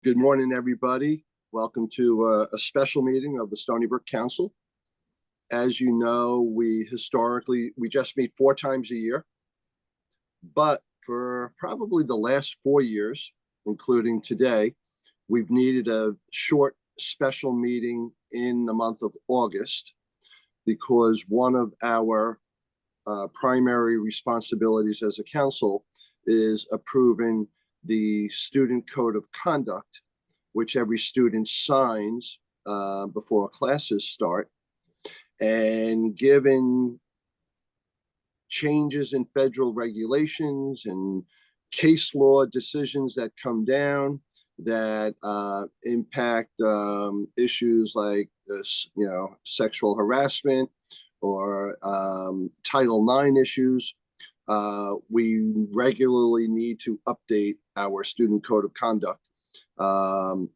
Good morning, everybody. Welcome to a special meeting of the Stony Brook Council. As you know, we just meet 4 times a year, but for probably the last 4 years, including today, we've needed a short special meeting in the month of August because one of our primary responsibilities as a council is approving the student code of conduct, which every student signs before classes start. And given changes in federal regulations and case law decisions that come down that impact issues like this, sexual harassment or Title IX issues, we regularly need to update our student code of conduct. So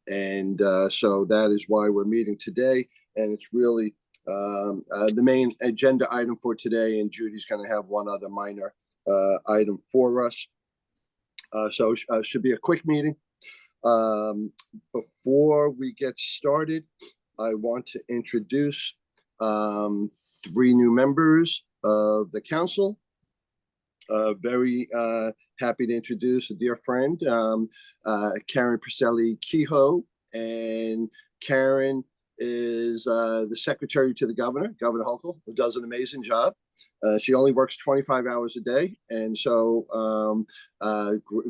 that is why we're meeting today. And it's really the main agenda item for today. And Judy's going to have one other minor item for us. So it should be a quick meeting. Before we get started, I want to introduce 3 new members of the council. Very happy to introduce a dear friend, Karen Priscelli Kehoe. And Karen is the secretary to the governor, Governor Hochul, who does an amazing job. She only works 25 hours a day. And so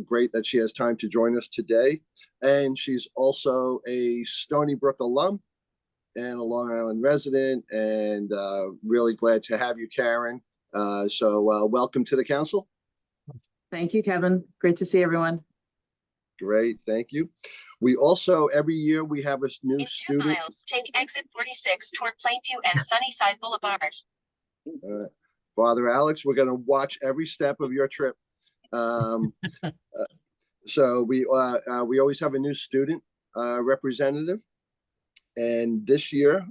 great that she has time to join us today. And she's also a Stony Brook alum and a Long Island resident. And really glad to have you, Karen. So welcome to the council. Thank you, Kevin. Great to see everyone. Great, thank you. We also, every year, we have a new In student. 2 miles, take exit 46 toward Plainview and Sunnyside Boulevard. Father Alex, we're going to watch every step of your trip. So we always have a new student representative. And this year,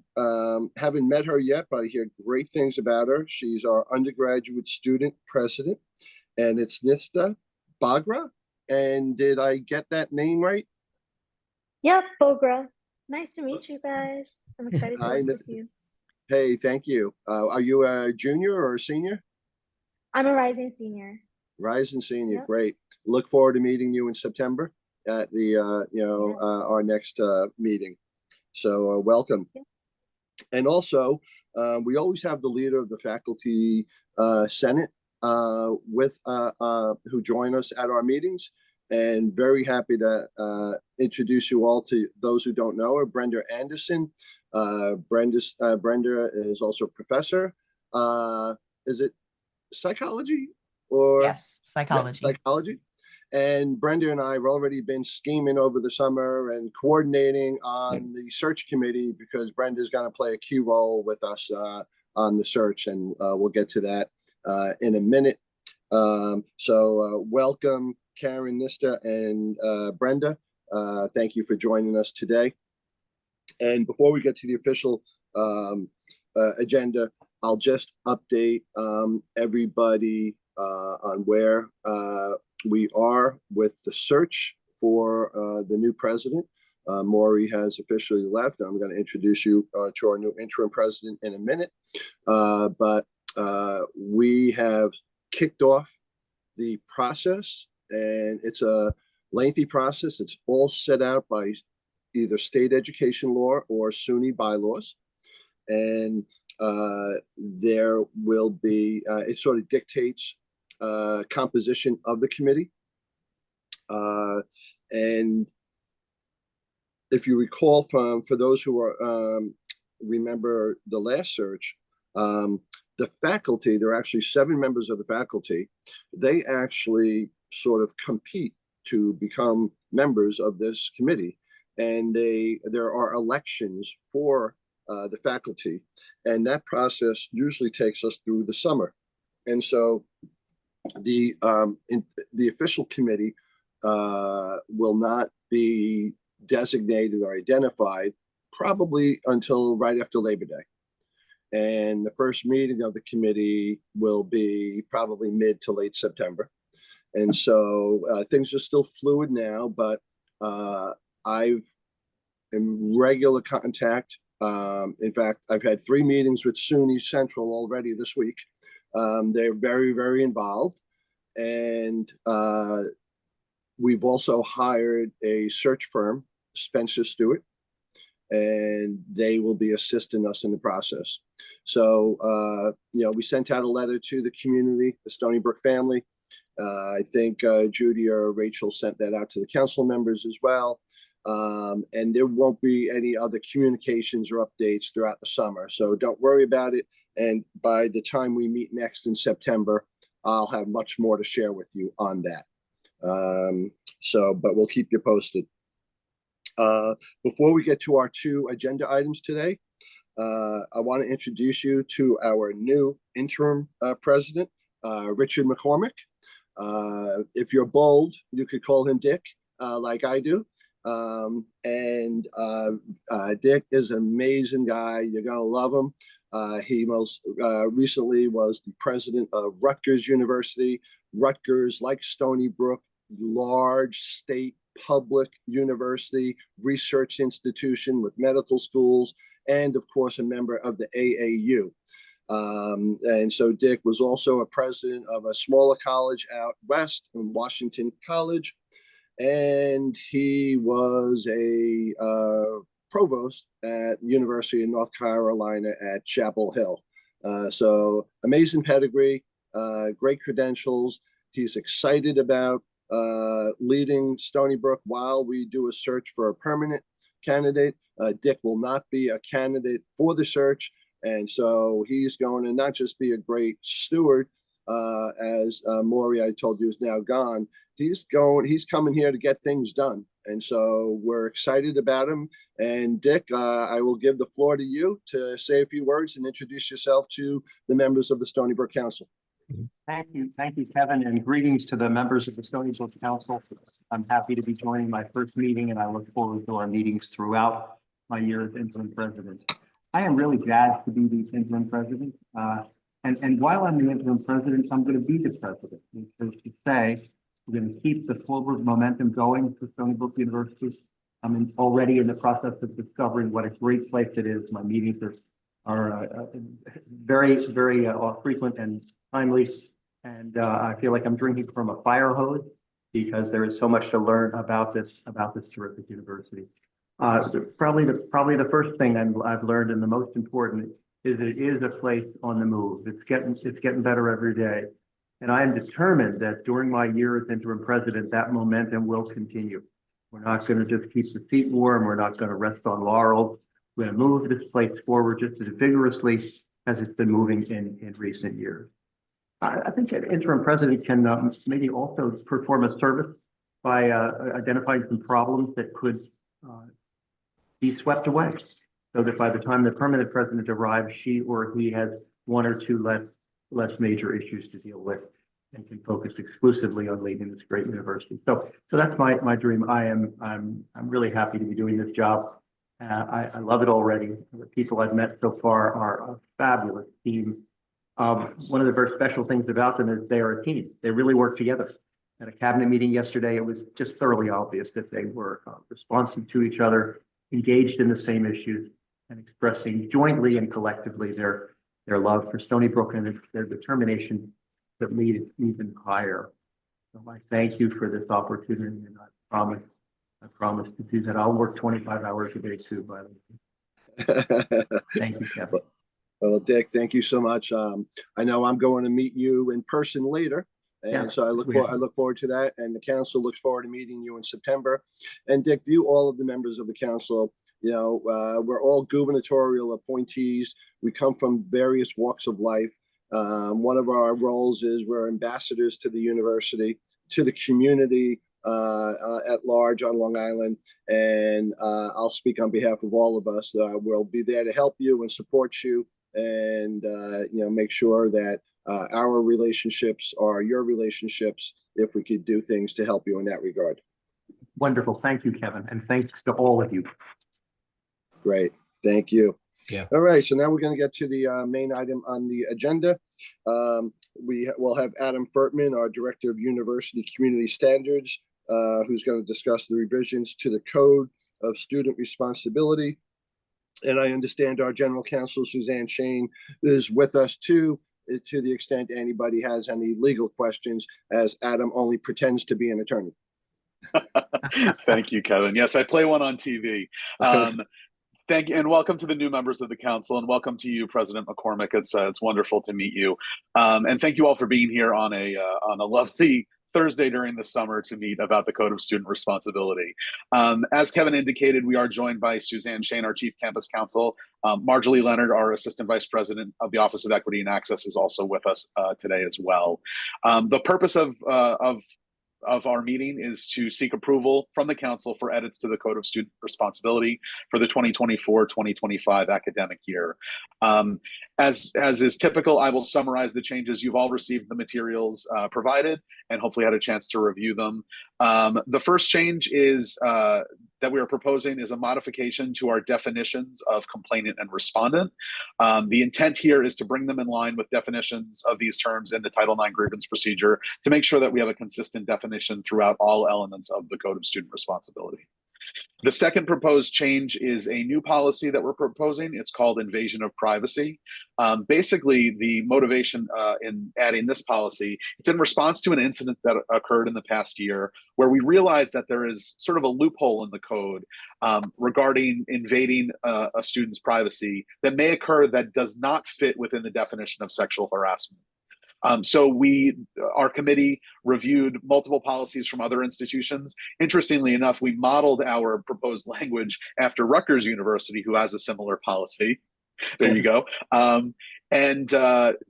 haven't met her yet, but I hear great things about her. She's our undergraduate student president, and it's Nista Bagra. And did I get that name right? Yep, Bogra. Nice to meet you guys. I'm excited to work with you. Hey, thank you. Are you a junior or a senior? I'm a rising senior. Rising senior, Yep. Great. Look forward to meeting you in September at the our next meeting. So welcome. Yeah. And also, we always have the leader of the faculty senate who join us at our meetings, and very happy to introduce you all to those who don't know her. Brenda Anderson. Brenda is also a professor. Is it psychology or? Yes, psychology. Yeah, psychology. And Brenda and I have already been scheming over the summer and coordinating on the search committee because Brenda's going to play a key role with us on the search, and we'll get to that in a minute. So welcome, Karen, Nista, and Brenda. Thank you for joining us today. And before we get to the official agenda, I'll just update everybody on where we are with the search for the new president. Maury has officially left. I'm going to introduce you to our new interim president in a minute. But we have kicked off the process, and it's a lengthy process. It's all set out by either state education law or SUNY bylaws. And there will be, it sort of dictates composition of the committee. And if you recall for those who are remember the last search, the faculty, there are actually 7 members of the faculty. They actually sort of compete to become members of this committee. And there are elections for the faculty. And that process usually takes us through the summer. And so the official committee will not be designated or identified probably until right after Labor Day. And the first meeting of the committee will be probably mid to late September. And so things are still fluid now, but I've in regular contact. In fact, I've had 3 meetings with SUNY Central already this week. They're very, very involved. And we've also hired a search firm, Spencer Stewart, and they will be assisting us in the process. So, we sent out a letter to the community, the Stony Brook family. I think Judy or Rachel sent that out to the council members as well. And there won't be any other communications or updates throughout the summer. So don't worry about it. And by the time we meet next in September, I'll have much more to share with you on that. But we'll keep you posted. Before we get to our 2 agenda items today, I want to introduce you to our new interim president, Richard McCormick. If you're bold, you could call him Dick, like I do. Dick is an amazing guy. You're going to love him. He most recently was the president of Rutgers University. Rutgers, like Stony Brook, large state public university, research institution with medical schools, and of course, a member of the AAU. And so Dick was also a president of a smaller college out west in Washington College. And he was a provost at University of North Carolina at Chapel Hill. So amazing pedigree, great credentials. He's excited about leading Stony Brook while we do a search for a permanent candidate. Dick will not be a candidate for the search. And so he's going to not just be a great steward, as Maury, I told you, is now gone. He's coming here to get things done. And so we're excited about him. And Dick, I will give the floor to you to say a few words and introduce yourself to the members of the Stony Brook Council. Thank you, Kevin, and greetings to the members of the Stony Brook Council. I'm happy to be joining my first meeting, and I look forward to our meetings throughout my year as interim president. I am really jazzed to be the interim president. And while I'm the interim president, I'm going to be the president. Because to say we're going to keep the forward momentum going for Stony Brook University. I'm already in the process of discovering what a great place it is. My meetings are very, very frequent and timely. And I feel like I'm drinking from a fire hose because there is so much to learn about this terrific university. Probably the first thing I've learned, and the most important, is that it is a place on the move. It's getting better every day. And I am determined that during my year as interim president, that momentum will continue. We're not going to just keep the seat warm. We're not going to rest on laurels. We're going to move this place forward just as vigorously as it's been moving in recent years. I think an interim president can maybe also perform a service by identifying some problems that could be swept away, so that by the time the permanent president arrives, she or he has 1 or 2 less major issues to deal with and can focus exclusively on leading this great university. So that's my dream. I'm really happy to be doing this job. I love it already. The people I've met so far are a fabulous team. One of the very special things about them is they are a team. They really work together. At a cabinet meeting yesterday, it was just thoroughly obvious that they were responsive to each other, engaged in the same issues, and expressing jointly and collectively their love for Stony Brook and their determination to lead it even higher. So I thank you for this opportunity, and I promise to do that. I'll work 25 hours a day too, by the way. Thank you, Kevin. Well, Dick, thank you so much. I know I'm going to meet you in person later. And so I look forward to that. And the council looks forward to meeting you in September. And Dick, view all of the members of the council. We're all gubernatorial appointees. We come from various walks of life. One of our roles is we're ambassadors to the university, to the community at large on Long Island. And I'll speak on behalf of all of us. We'll be there to help you and support you, and make sure that our relationships are your relationships, if we could do things to help you in that regard. Wonderful. Thank you, Kevin. And thanks to all of you. Great. Thank you. Yeah. All right. So now we're going to get to the main item on the agenda. We will have Adam Furtman, our Director of University Community Standards, who's going to discuss the revisions to the code of Student Responsibility. And I understand our General Counsel, Suzanne Shane, is with us too, to the extent anybody has any legal questions, as Adam only pretends to be an attorney. Thank you, Kevin. Yes, I play one on TV. Thank you, and welcome to the new members of the council, and welcome to you, President McCormick. It's wonderful to meet you, and thank you all for being here on a lovely Thursday during the summer to meet about the Code of Student Responsibility. As Kevin indicated, we are joined by Suzanne Shane, our Chief Campus Counsel. Marjorie Leonard, our Assistant Vice President of the Office of Equity and Access, is also with us today as well. The purpose of our meeting is to seek approval from the council for edits to the Code of Student Responsibility for the 2024-2025 academic year. As is typical, I will summarize the changes. You've all received the materials provided and hopefully had a chance to review them. The first change is that we are proposing is a modification to our definitions of complainant and respondent. The intent here is to bring them in line with definitions of these terms in the Title IX grievance procedure to make sure that we have a consistent definition throughout all elements of the Code of Student Responsibility. The second proposed change is a new policy that we're proposing. It's called invasion of privacy. Basically, the motivation in adding this policy, it's in response to an incident that occurred in the past year where we realized that there is sort of a loophole in the code regarding invading a student's privacy that may occur that does not fit within the definition of sexual harassment. So our committee reviewed multiple policies from other institutions. Interestingly enough, we modeled our proposed language after Rutgers University, who has a similar policy. There you go.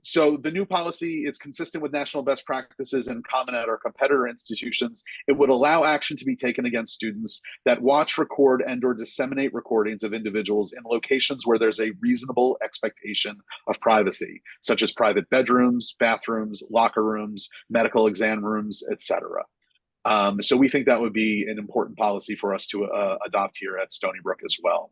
So the new policy is consistent with national best practices and common at our competitor institutions. It would allow action to be taken against students that watch, record, and/or disseminate recordings of individuals in locations where there's a reasonable expectation of privacy, such as private bedrooms, bathrooms, locker rooms, medical exam rooms, etc. So we think that would be an important policy for us to adopt here at Stony Brook as well.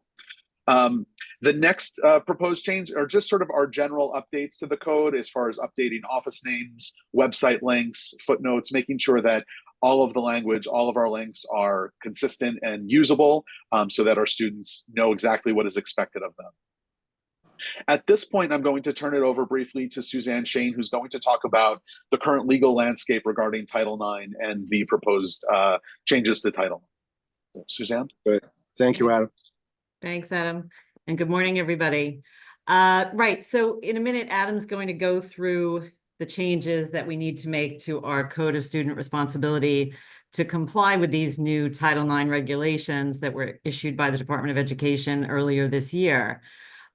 The next proposed change are just sort of our general updates to the code as far as updating office names, website links, footnotes, making sure that all of the language, all of our links are consistent and usable so that our students know exactly what is expected of them. At this point, I'm going to turn it over briefly to Suzanne Shane, who's going to talk about the current legal landscape regarding Title IX and the proposed changes to Title IX. Suzanne? Great. Thank you, Adam. Thanks, Adam. And good morning, everybody. Right, so in a minute, Adam's going to go through the changes that we need to make to our Code of Student Responsibility to comply with these new Title IX regulations that were issued by the Department of Education earlier this year.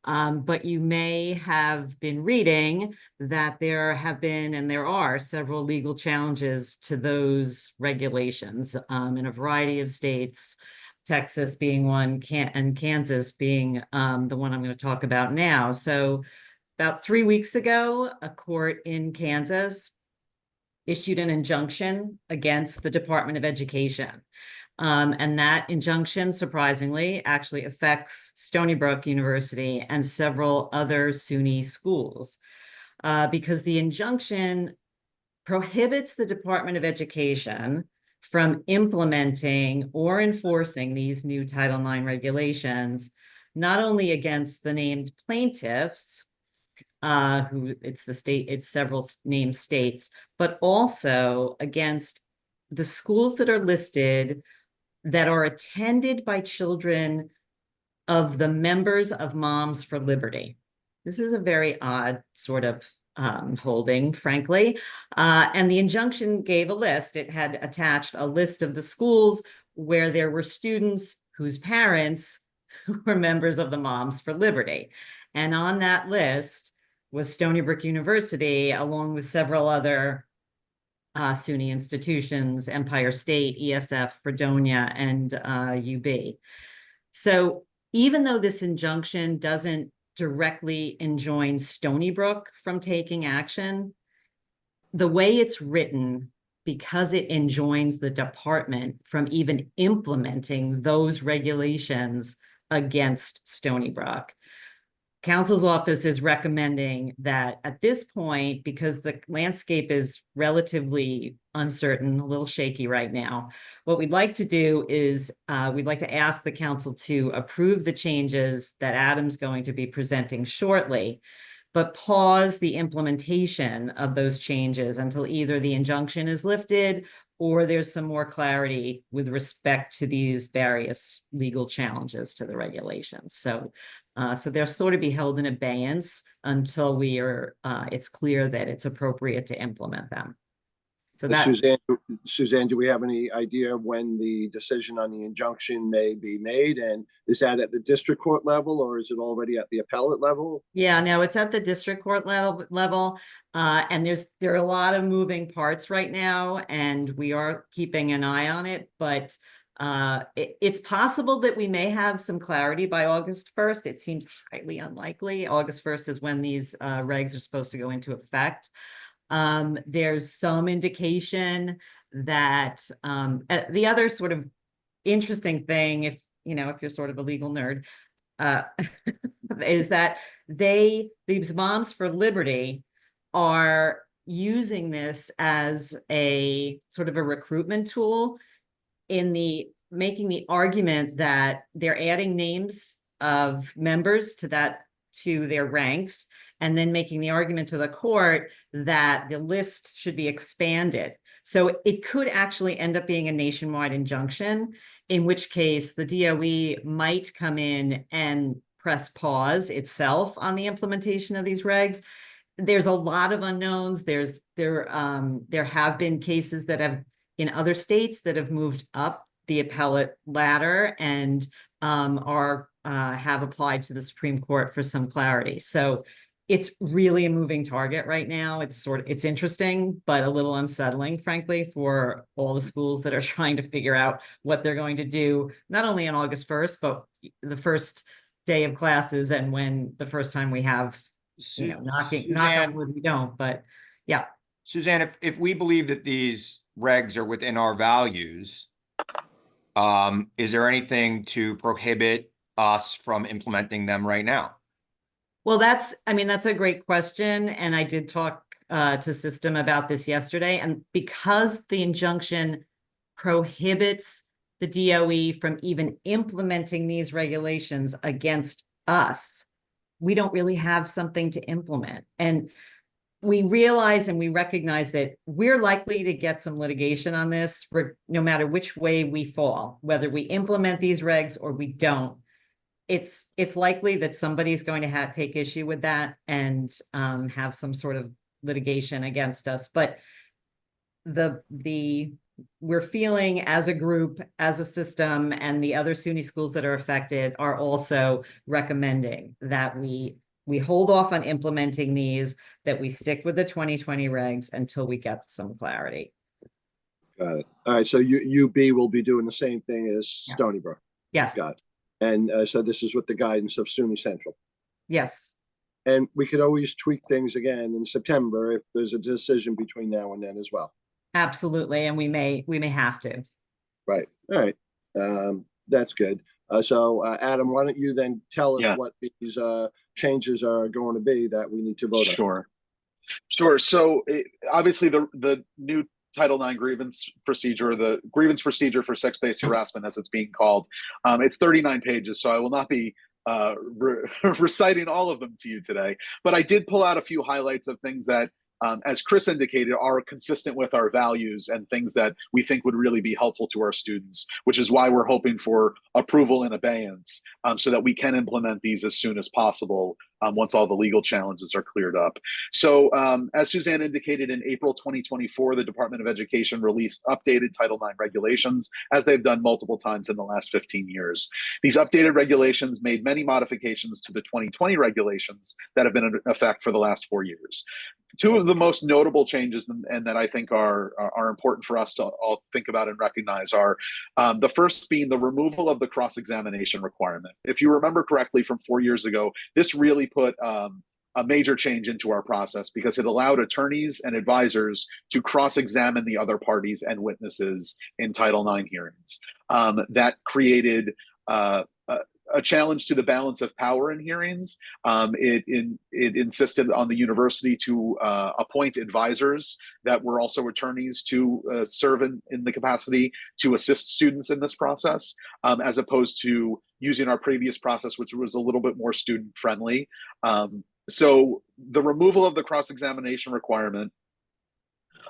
But you may have been reading that there have been and there are several legal challenges to those regulations in a variety of states, Texas being one, and Kansas being the one I'm going to talk about now. So about 3 weeks ago, a court in Kansas issued an injunction against the Department of Education. And that injunction, surprisingly, actually affects Stony Brook University and several other SUNY schools because the injunction prohibits the Department of Education from implementing or enforcing these new Title IX regulations, not only against the named plaintiffs, who it's several named states, but also against the schools that are listed that are attended by children of the members of Moms for Liberty. This is a very odd sort of holding, frankly. And the injunction gave a list. It had attached a list of the schools where there were students whose parents were members of the Moms for Liberty. And on that list was Stony Brook University, along with several other SUNY institutions, Empire State, ESF, Fredonia, and UB. So even though this injunction doesn't directly enjoin Stony Brook from taking action, the way it's written, because it enjoins the department from even implementing those regulations against Stony Brook, Council's office is recommending that at this point, because the landscape is relatively uncertain, a little shaky right now, what we'd like to do is we'd like to ask the council to approve the changes that Adam's going to be presenting shortly, but pause the implementation of those changes until either the injunction is lifted or there's some more clarity with respect to these various legal challenges to the regulations. So they'll sort of be held in abeyance until we are, it's clear that it's appropriate to implement them. So that, Suzanne, do we have any idea when the decision on the injunction may be made? And is that at the district court level, or is it already at the appellate level? yeah, no, it's at the district court level. And there are a lot of moving parts right now, and we are keeping an eye on it, but it's possible that we may have some clarity by August 1st. It seems highly unlikely. August 1st is when these regs are supposed to go into effect. There's some indication that the other sort of interesting thing, if you're sort of a legal nerd, is that these Moms for Liberty are using this as a sort of a recruitment tool in making the argument that they're adding names of members to their ranks, and then making the argument to the court that the list should be expanded. So it could actually end up being a nationwide injunction, in which case the DOE might come in and press pause itself on the implementation of these regs. There's a lot of unknowns. There have been cases that have in other states that have moved up the appellate ladder and have applied to the Supreme Court for some clarity. So it's really a moving target right now. It's interesting, but a little unsettling, frankly, for all the schools that are trying to figure out what they're going to do, not only on August 1st, but the first day of classes, and when the first time we have, knock on wood, we don't, but yeah. Suzanne, if we believe that these regs are within our values, is there anything to prohibit us from implementing them right now? Well, that's a great question. And I did talk to System about this yesterday. And because the injunction prohibits the DOE from even implementing these regulations against us, we don't really have something to implement. And we realize and we recognize that we're likely to get some litigation on this, no matter which way we fall, whether we implement these regs or we don't. It's likely that somebody's going to take issue with that and have some sort of litigation against us. But we're feeling as a group, as a system, and the other SUNY schools that are affected are also recommending that we hold off on implementing these, that we stick with the 2020 regs until we get some clarity. Got it. All right. So UB will be doing the same thing as Stony Brook. Yes. Got it. And so this is with the guidance of SUNY Central. Yes. And we could always tweak things again in September if there's a decision between now and then as well. Absolutely. And we may have to. Right. All right. That's good. So Adam, why don't you then tell us what these changes are going to be that we need to vote on? Sure. So obviously the new Title IX grievance procedure, the grievance procedure for sex-based harassment, as it's being called, it's 39 pages. So I will not be reciting all of them to you today, but I did pull out a few highlights of things that, as Chris indicated, are consistent with our values and things that we think would really be helpful to our students, which is why we're hoping for approval in abeyance, so that we can implement these as soon as possible once all the legal challenges are cleared up. So as Suzanne indicated, in April 2024, the Department of Education released updated Title IX regulations, as they've done multiple times in the last 15 years. These updated regulations made many modifications to the 2020 regulations that have been in effect for the last 4 years. Two of the most notable changes, and that I think are important for us to all think about and recognize, are the first being the removal of the cross-examination requirement. If you remember correctly from 4 years ago, this really put a major change into our process, because it allowed attorneys and advisors to cross-examine the other parties and witnesses in Title IX hearings. That created a challenge to the balance of power in hearings. It insisted on the university to appoint advisors that were also attorneys to serve in the capacity to assist students in this process, as opposed to using our previous process, which was a little bit more student friendly. So the removal of the cross-examination requirement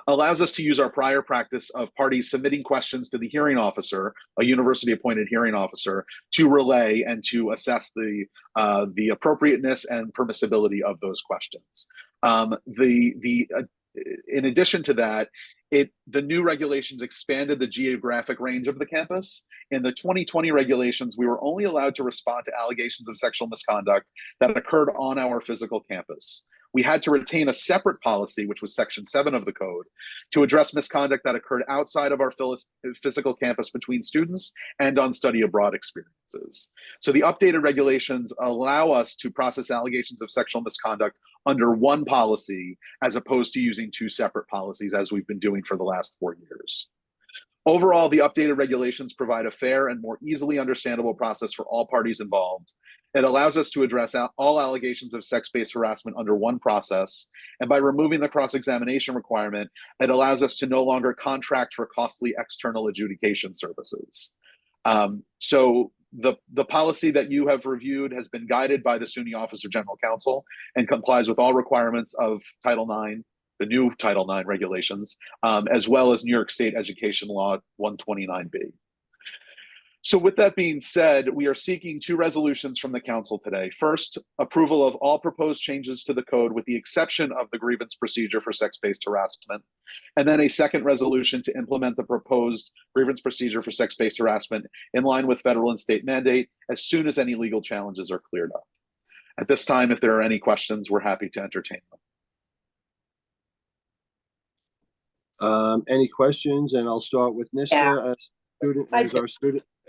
allows us to use our prior practice of parties submitting questions to the hearing officer, a university appointed hearing officer, to relay and to assess the appropriateness and permissibility of those questions. In addition to that, the new regulations expanded the geographic range of the campus. In the 2020 regulations, we were only allowed to respond to allegations of sexual misconduct that occurred on our physical campus. We had to retain a separate policy, which was Section 7 of the code, to address misconduct that occurred outside of our physical campus between students and on study abroad experiences. So the updated regulations allow us to process allegations of sexual misconduct under one policy, as opposed to using two separate policies, as we've been doing for the last 4 years. Overall, the updated regulations provide a fair and more easily understandable process for all parties involved. It allows us to address all allegations of sex-based harassment under one process. And by removing the cross-examination requirement, it allows us to no longer contract for costly external adjudication services. So the policy that you have reviewed has been guided by the SUNY Office of General Counsel and complies with all requirements of Title IX, the new Title IX regulations, as well as New York State Education Law 129B. So with that being said, we are seeking two resolutions from the council today. First, approval of all proposed changes to the code with the exception of the grievance procedure for sex-based harassment. And then a second resolution to implement the proposed grievance procedure for sex-based harassment in line with federal and state mandate as soon as any legal challenges are cleared up. At this time, if there are any questions, we're happy to entertain them. Any questions? And I'll start with Nista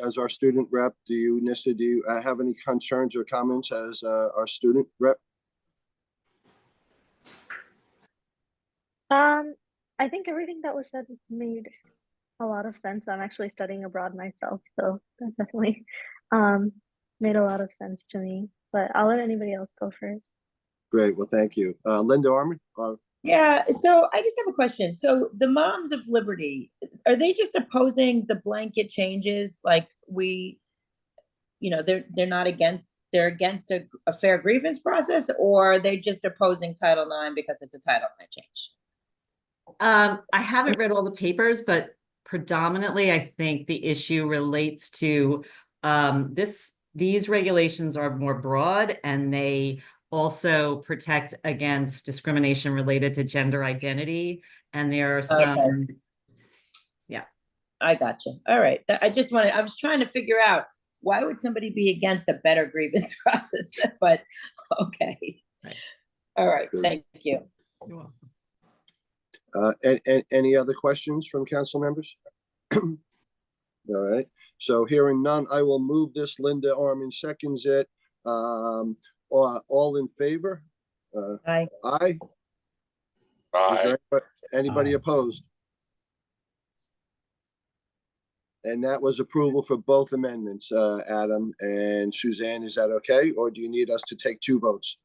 as our student rep. Do you, Nista, do you have any concerns or comments as our student rep? I think everything that was said made a lot of sense. I'm actually studying abroad myself, so that definitely made a lot of sense to me. But I'll let anybody else go first. Great. Well, thank you. Linda Arman? Yeah, so I just have a question. So the Moms of Liberty, are they just opposing the blanket changes? Like they're not against, they're against a fair grievance process, or are they just opposing Title IX because it's a Title IX change? I haven't read all the papers, but predominantly I think the issue relates to these regulations are more broad, and they also protect against discrimination related to gender identity. And there are some, yeah. I gotcha. All right. I was trying to figure out, why would somebody be against a better grievance process? But okay. Right. All right. Thank you. You're welcome. Any other questions from council members? All right. So hearing none, I will move this. Linda Arman seconds it. All in favor? Aye. Aye. Is there anybody opposed? And that was approval for both amendments, Adam and Suzanne. Is that okay? Or do you need us to take two votes?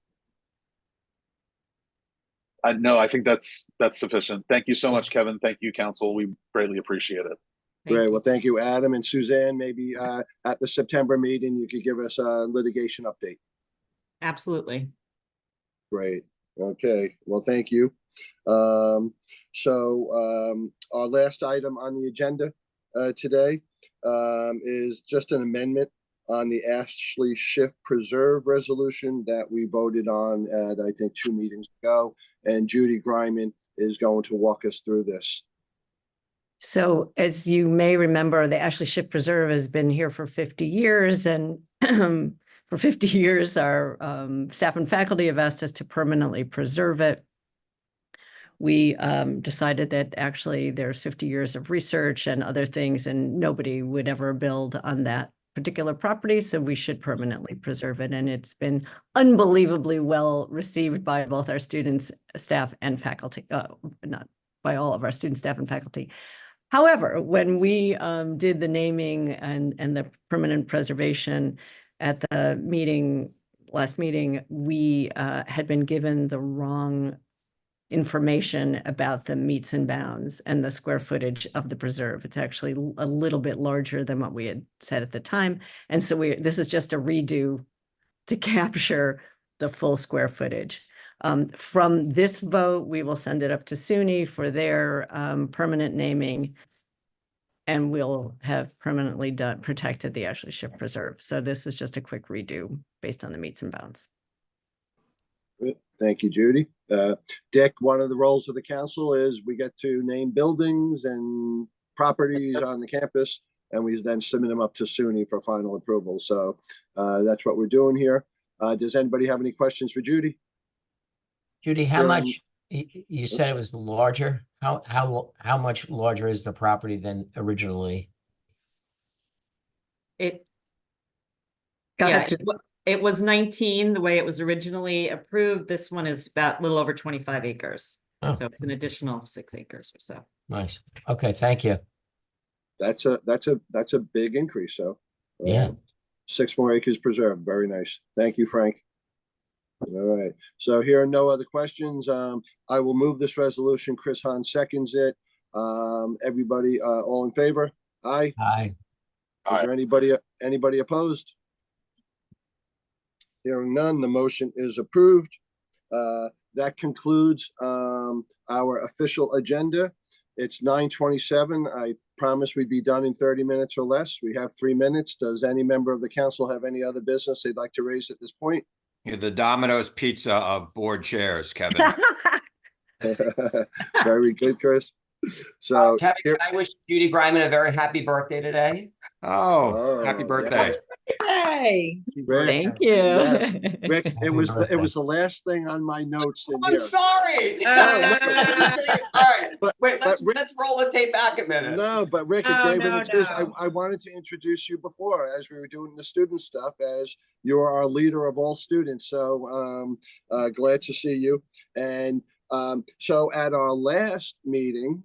No, I think that's sufficient. Thank you so much, Kevin. Thank you, council. We greatly appreciate it. Great. Well, thank you, Adam and Suzanne. Maybe at the September meeting, you could give us a litigation update. Absolutely. Great. Okay. Well, thank you. Our last item on the agenda today is just an amendment on the Ashley Schiff Preserve resolution that we voted on at, I think, 2 meetings ago. And Judy Griman is going to walk us through this. So as you may remember, the Ashley Schiff Preserve has been here for 50 years, and for 50 years, our staff and faculty have asked us to permanently preserve it. We decided that actually there's 50 years of research and other things, and nobody would ever build on that particular property, so we should permanently preserve it. And it's been unbelievably well received by both our students, staff, and faculty, not by all of our students, staff, and faculty. However, when we did the naming and the permanent preservation, at the last meeting, we had been given the wrong information about the meets and bounds and the square footage of the preserve. It's actually a little bit larger than what we had said at the time. And so this is just a redo to capture the full square footage. From this vote, we will send it up to SUNY for their permanent naming, and we'll have permanently protected the Ashley Schiff Preserve. So this is just a quick redo based on the meets and bounds. Thank you, Judy. Dick, one of the roles of the council is we get to name buildings and properties on the campus, and we then submit them up to SUNY for final approval. So that's what we're doing here. Does anybody have any questions for Judy? Judy, how much, you said it was larger? How much larger is the property than originally? Go ahead, Susan. It was 19, the way it was originally approved. This one is about a little over 25 acres. Oh. So it's an additional 6 acres or so. Nice. Okay, thank you. That's a big increase. So Yeah. 6 more acres preserved. Very nice. Thank you, Frank. All right. So here are no other questions. I will move this resolution. Chris Hahn seconds it. Everybody, all in favor? Aye. Aye. Is there anybody opposed? Hearing none, the motion is approved. That concludes our official agenda. It's 9:27. I promised we'd be done in 30 minutes or less. We have 3 minutes. Does any member of the council have any other business they'd like to raise at this point? You're the Domino's pizza of board chairs, Kevin. Very good, Chris. So Kevin, can I wish Judy Griman a very happy birthday today? Oh, happy birthday. Hey. Rick, Thank you. yes. Rick, Happy it was birthday. the last thing on my notes in I'm here. sorry. Oh, All right, But- wait, but Rick- let's roll the tape back a minute. No, but Rick, No, it gave an no, excuse. no. I wanted to introduce you before as we were doing the student stuff, as you are our leader of all students. So glad to see you. And so at our last meeting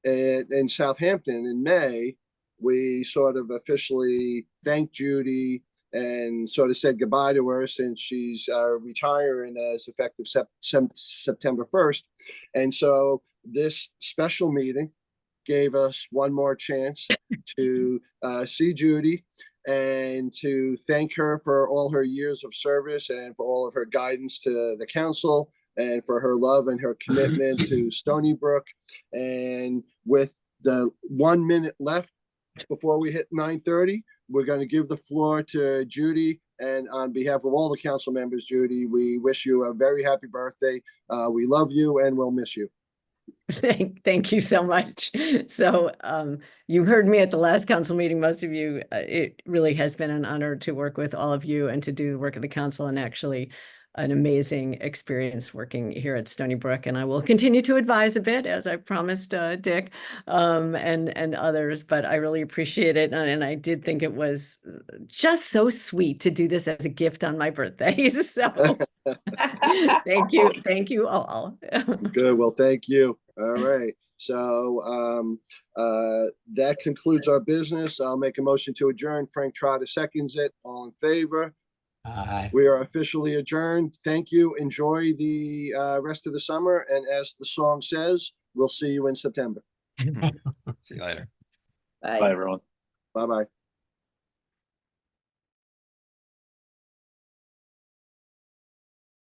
in Southampton in May, we sort of officially thanked Judy and sort of said goodbye to her since she's retiring as effective September 1st. And so this special meeting gave us one more chance to see Judy and to thank her for all her years of service and for all of her guidance to the council and for her love and her commitment to Stony Brook. And with the 1 minute left before we hit 9:30, we're going to give the floor to Judy. And on behalf of all the council members, Judy, we wish you a very happy birthday. We love you and we'll miss you. Thank you so much. So you heard me at the last council meeting, most of you. It really has been an honor to work with all of you and to do the work of the council, and actually an amazing experience working here at Stony Brook. And I will continue to advise a bit, as I promised Dick and others, but I really appreciate it. And I did think it was just so sweet to do this as a gift on my birthday. So thank you all. Good. Well, thank you. All right. So that concludes our business. I'll make a motion to adjourn. Frank Trotter seconds it. All in favor? Aye. We are officially adjourned. Thank you. Enjoy the rest of the summer. And as the song says, we'll see you in September. See you later. Bye. Bye, everyone. Bye-bye.